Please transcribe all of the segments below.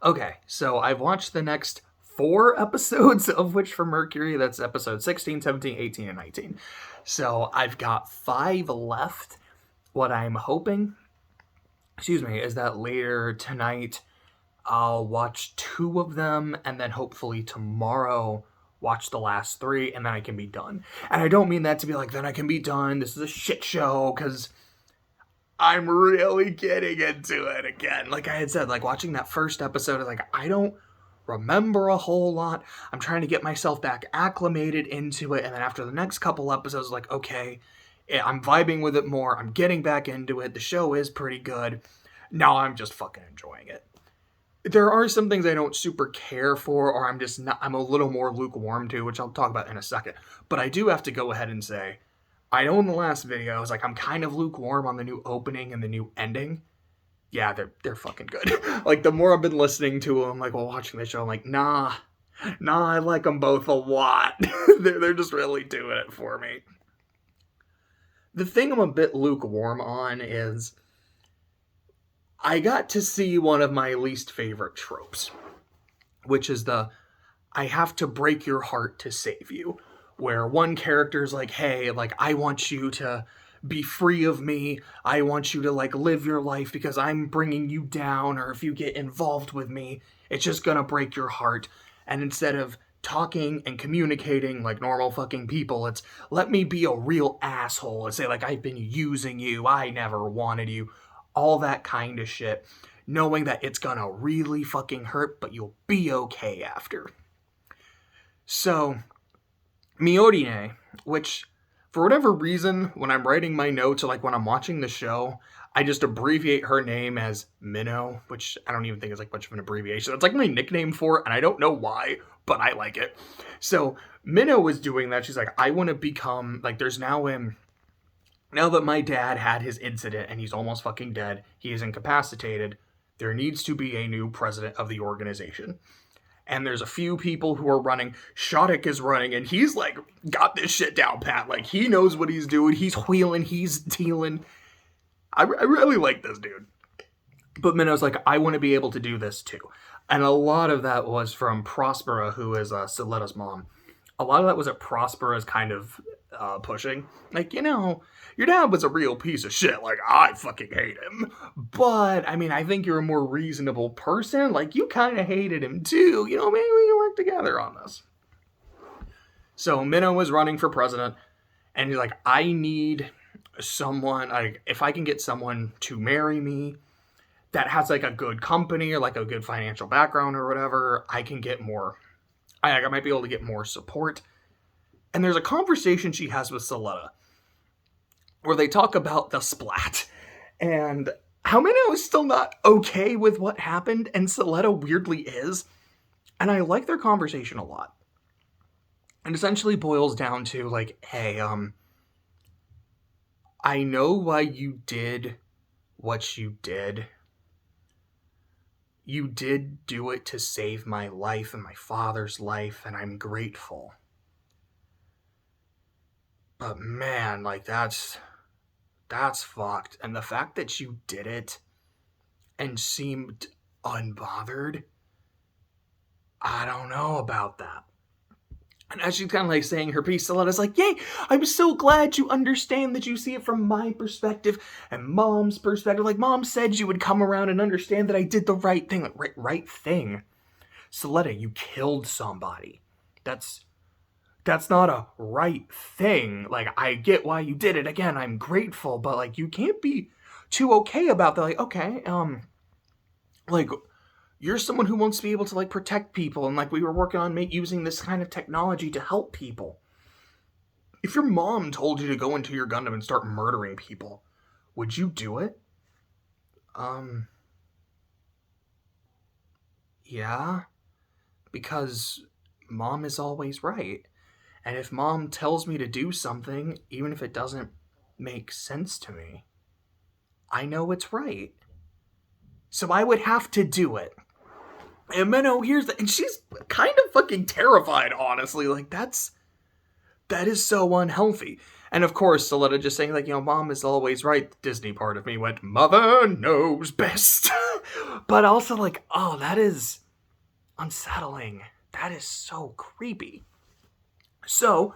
Okay, so I've watched the next 4 episodes of which for Mercury. That's episode 16, 17, 18, and 19. So I've got 5 left. What I'm hoping, is that later tonight I'll watch 2 of them, and then hopefully tomorrow watch the last 3, and then I can be done. And I don't mean that to be like, then I can be done, this is a shit show, because I'm really getting into it again. Like I had said, like watching that first episode, like I don't remember a whole lot. I'm trying to get myself back acclimated into it, and then after the next couple episodes, like okay, I'm vibing with it more. I'm getting back into it. The show is pretty good. Now I'm just fucking enjoying it. There are some things I don't super care for, or I'm just not. I'm a little more lukewarm to, which I'll talk about in a second. But I do have to go ahead and say, I know in the last video I was like, I'm kind of lukewarm on the new opening and the new ending. Yeah, they're fucking good. Like the more I've been listening to them, like while watching the show, I'm like, nah, I like them both a lot. they're just really doing it for me. The thing I'm a bit lukewarm on is I got to see one of my least favorite tropes, which is the I have to break your heart to save you. Where one character's like, hey, like, I want you to be free of me. I want you to, like, live your life because I'm bringing you down, or if you get involved with me, it's just gonna break your heart. And instead of talking and communicating like normal fucking people, it's let me be a real asshole and say, like, I've been using you, I never wanted you, all that kind of shit, knowing that it's gonna really fucking hurt, but you'll be okay after. So, Miorine, which, for whatever reason, when I'm writing my notes or like when I'm watching the show, I just abbreviate her name as Minnow, which I don't even think is like much of an abbreviation. It's like my nickname for it, and I don't know why, but I like it. So Minnow was doing that. She's like, I want to become, like, there's now now that my dad had his incident and he's almost fucking dead, he is incapacitated, there needs to be a new president of the organization. And there's a few people who are running. Shoddyk is running, and he's like, got this shit down pat. Like, he knows what he's doing. He's wheeling, he's dealing. I really like this dude. But Minnow's like, I want to be able to do this too. And a lot of that was from Prospera, who is Soletta's mom. A lot of that was at Prospera's kind of pushing. Like, your dad was a real piece of shit. Like, I fucking hate him. But, I mean, I think you're a more reasonable person. Like, you kind of hated him too. Maybe we can work together on this. So, Minnow was running for president. And he's like, I need someone, like, if I can get someone to marry me that has, like, a good company or, like, a good financial background or whatever, I can get more. I might be able to get more support. And there's a conversation she has with Soletta where they talk about the splat and how Minnow is still not okay with what happened, and Soletta weirdly is. And I like their conversation a lot. And essentially boils down to like, hey, I know why you did what you did. You did do it to save my life and my father's life, and I'm grateful. But man, like, that's fucked. And the fact that you did it and seemed unbothered, I don't know about that. And as she's kind of like saying her piece, Soletta's like, yay, I'm so glad you understand that you see it from my perspective and Mom's perspective. Like, Mom said you would come around and understand that I did the right thing. Like, right thing? Soletta, you killed somebody. That's not a right thing. Like, I get why you did it. Again, I'm grateful, but like, you can't be too okay about that. Like, okay, like, you're someone who wants to be able to like protect people, and like we were working on using this kind of technology to help people. If your mom told you to go into your Gundam and start murdering people, would you do it? Yeah, because Mom is always right. And if Mom tells me to do something, even if it doesn't make sense to me, I know it's right. So I would have to do it. And Minnow hears that, and she's kind of fucking terrified, honestly. Like, that is so unhealthy. And of course, Soletta just saying, like, Mom is always right. The Disney part of me went, Mother knows best. But also, like, oh, that is unsettling. That is so creepy. So,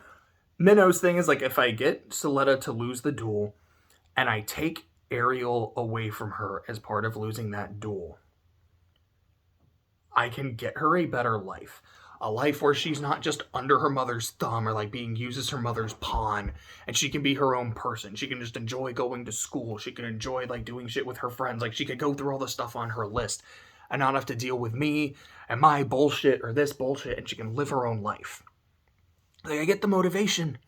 Minnow's thing is, like, if I get Soletta to lose the duel, and I take Ariel away from her as part of losing that duel, I can get her a better life. A life where she's not just under her mother's thumb or like being used as her mother's pawn, and she can be her own person. She can just enjoy going to school. She can enjoy like doing shit with her friends. Like she could go through all the stuff on her list and not have to deal with me and my bullshit or this bullshit, and she can live her own life. Like I get the motivation.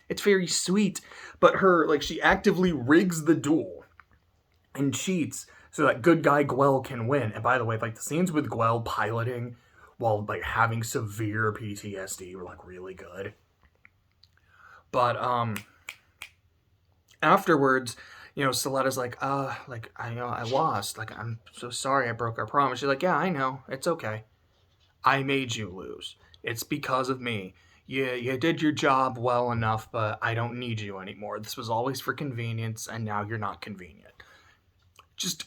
It's very sweet, but her, like, she actively rigs the duel and cheats so that good guy Gwell can win. And by the way, like, the scenes with Gwell piloting while, like, having severe PTSD were, like, really good. But, afterwards, you know, Soletta's like, I know I lost. Like, I'm so sorry I broke our promise. She's like, yeah, I know. It's okay. I made you lose. It's because of me. You did your job well enough, but I don't need you anymore. This was always for convenience, and now you're not convenient. Just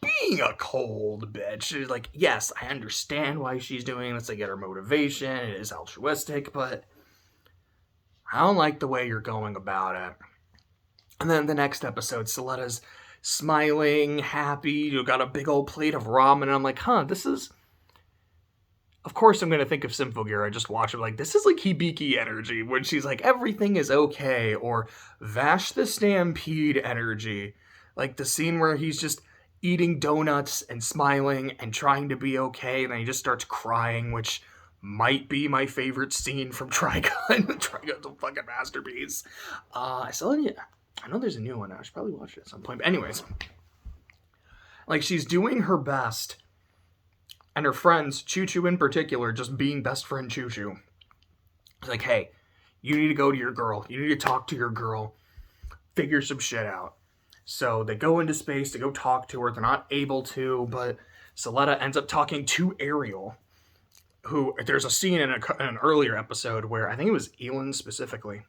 being a cold bitch. She's like, yes, I understand why she's doing this. I get her motivation. It is altruistic, but I don't like the way you're going about it. And then the next episode, Soletta's smiling, happy. You got a big old plate of ramen, and I'm like, this is... Of course I'm going to think of Symphogear. I just watch it like, this is like Hibiki energy when she's like, everything is okay. Or Vash the Stampede energy. Like the scene where he's just eating donuts and smiling and trying to be okay. And then he just starts crying, which might be my favorite scene from Trigun. Trigun's a fucking masterpiece. I know there's a new one. I should probably watch it at some point. But anyways, like she's doing her best. And her friends, Choo-Choo in particular, just being best friend Choo-Choo. It's like, hey, you need to go to your girl. You need to talk to your girl. Figure some shit out. So they go into space to go talk to her. They're not able to, but Soletta ends up talking to Ariel, who, there's a scene in an earlier episode where, I think it was Elin specifically,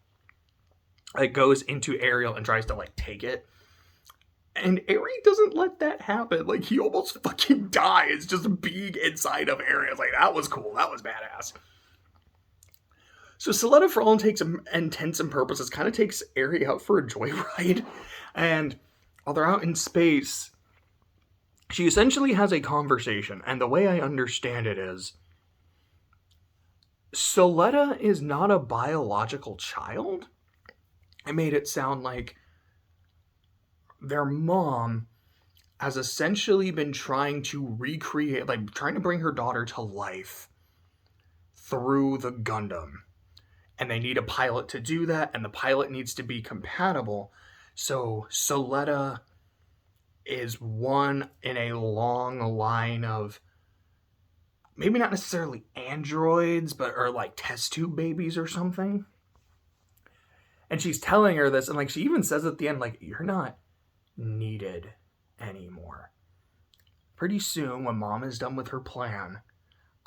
it goes into Ariel and tries to, like, take it. And Ari doesn't let that happen. Like, he almost fucking dies just being inside of Ari. Like, that was cool. That was badass. So Soletta, for all intents and purposes, kind of takes Ari out for a joyride. And while they're out in space, she essentially has a conversation. And the way I understand it is, Soletta is not a biological child. I made it sound like their mom has essentially been trying to recreate, like trying to bring her daughter to life through the Gundam. And they need a pilot to do that, and the pilot needs to be compatible. So Soletta is one in a long line of maybe not necessarily androids, but are like test tube babies or something. And she's telling her this, and like she even says at the end, like, you're not needed anymore. Pretty soon, when Mom is done with her plan,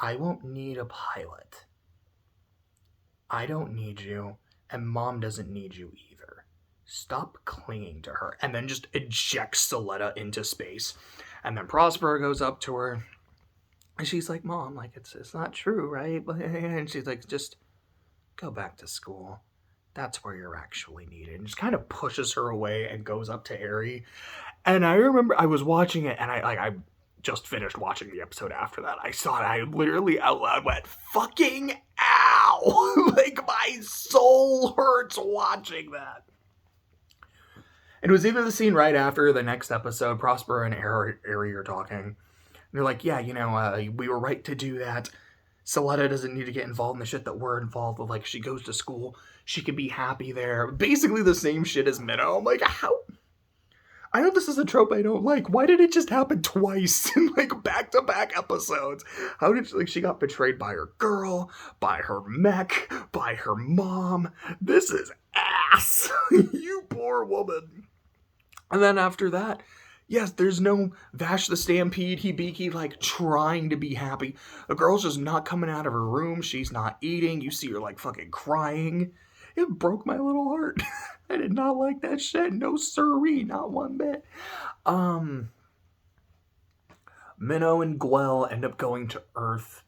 I won't need a pilot. I don't need you, and Mom doesn't need you either. Stop clinging to her. And then just ejects Soletta into space. And then Prospero goes up to her, and she's like, Mom, like, it's not true, right? And she's like, just go back to school. That's where you're actually needed. And just kind of pushes her away and goes up to Ari. And I remember I was watching it, and I just finished watching the episode after that. I saw it, I literally out loud went, fucking ow! Like, my soul hurts watching that. It was either the scene right after the next episode, Prospero and Ari are talking. And they're like, yeah, you know, we were right to do that. Soletta doesn't need to get involved in the shit that we're involved with. Like, she goes to school. She can be happy there. Basically the same shit as Minnow. I'm like, how? I know this is a trope I don't like. Why did it just happen twice in, like, back-to-back episodes? How did, like, she got betrayed by her girl, by her mech, by her mom. This is ass. You poor woman. And then after that, yes, there's no Vash the Stampede, Hibiki, like, trying to be happy. The girl's just not coming out of her room. She's not eating. You see her, like, fucking crying. It broke my little heart. I did not like that shit. No siree, not one bit. Minnow and Gwell end up going to Earth,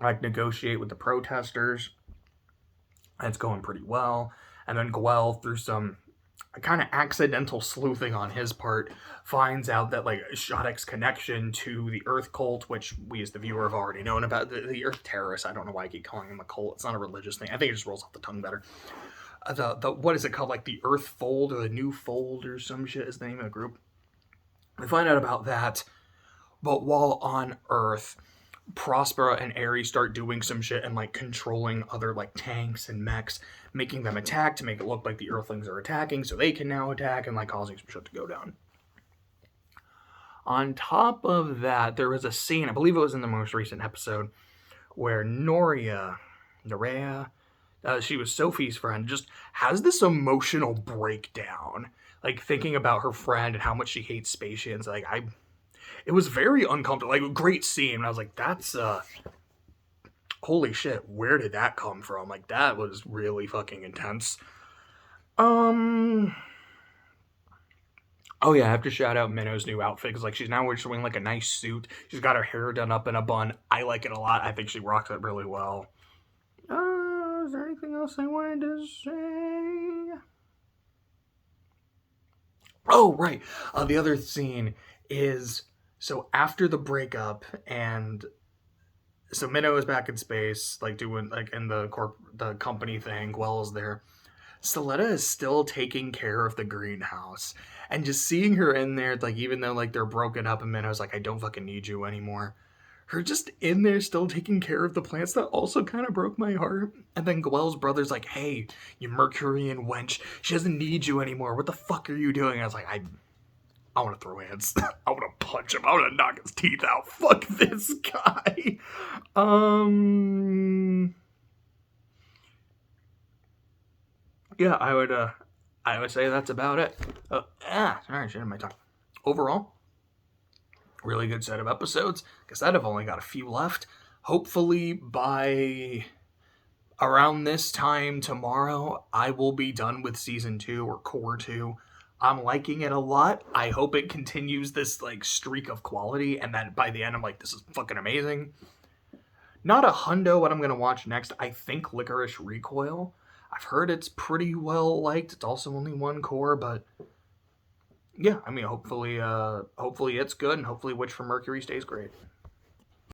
like negotiate with the protesters. It's going pretty well. And then Gwell, through some kind of accidental sleuthing on his part, finds out that like Shattuck's connection to the Earth cult, which we as the viewer have already known about, the Earth terrorists. I don't know why I keep calling them a cult. It's not a religious thing. I think it just rolls off the tongue better. The what is it called? Like the Earth Fold or the New Fold or some shit is the name of the group. We find out about that, but while on Earth, Prospera and Ares start doing some shit and like controlling other like tanks and mechs, making them attack to make it look like the Earthlings are attacking, so they can now attack and like causing some shit to go down. On top of that, there was a scene, I believe it was in the most recent episode, where Norea, she was Sophie's friend, just has this emotional breakdown, like thinking about her friend and how much she hates Spatians. Like it was very uncomfortable. Like, a great scene. I was like, that's, holy shit, where did that come from? Like, that was really fucking intense. Oh yeah, I have to shout out Minnow's new outfit, because, like, she's now wearing, like, a nice suit. She's got her hair done up in a bun. I like it a lot. I think she rocks it really well. Is there anything else I wanted to say? Oh, right. The other scene is... So after the breakup, and so Minnow is back in space, like doing like in the company thing. Gwell's there. Stelletta is still taking care of the greenhouse, and just seeing her in there, like even though like they're broken up, and Minnow's like, I don't fucking need you anymore. Her just in there still taking care of the plants, that also kind of broke my heart. And then Gwell's brother's like, hey, you Mercurian wench, she doesn't need you anymore. What the fuck are you doing? I was like, I want to throw hands. I want to punch him. I want to knock his teeth out. Fuck this guy. Yeah, I would say that's about it. Sorry, shit in my tongue. Overall, really good set of episodes. Like I said, I've only got a few left. Hopefully by around this time tomorrow, I will be done with season 2 or core 2. I'm liking it a lot. I hope it continues this like streak of quality, and that by the end I'm like, this is fucking amazing. Not a hundo what I'm gonna watch next. I think Licorice Recoil. I've heard it's pretty well liked. It's also only one core, but yeah, I mean, hopefully it's good, and hopefully Witch from Mercury stays great.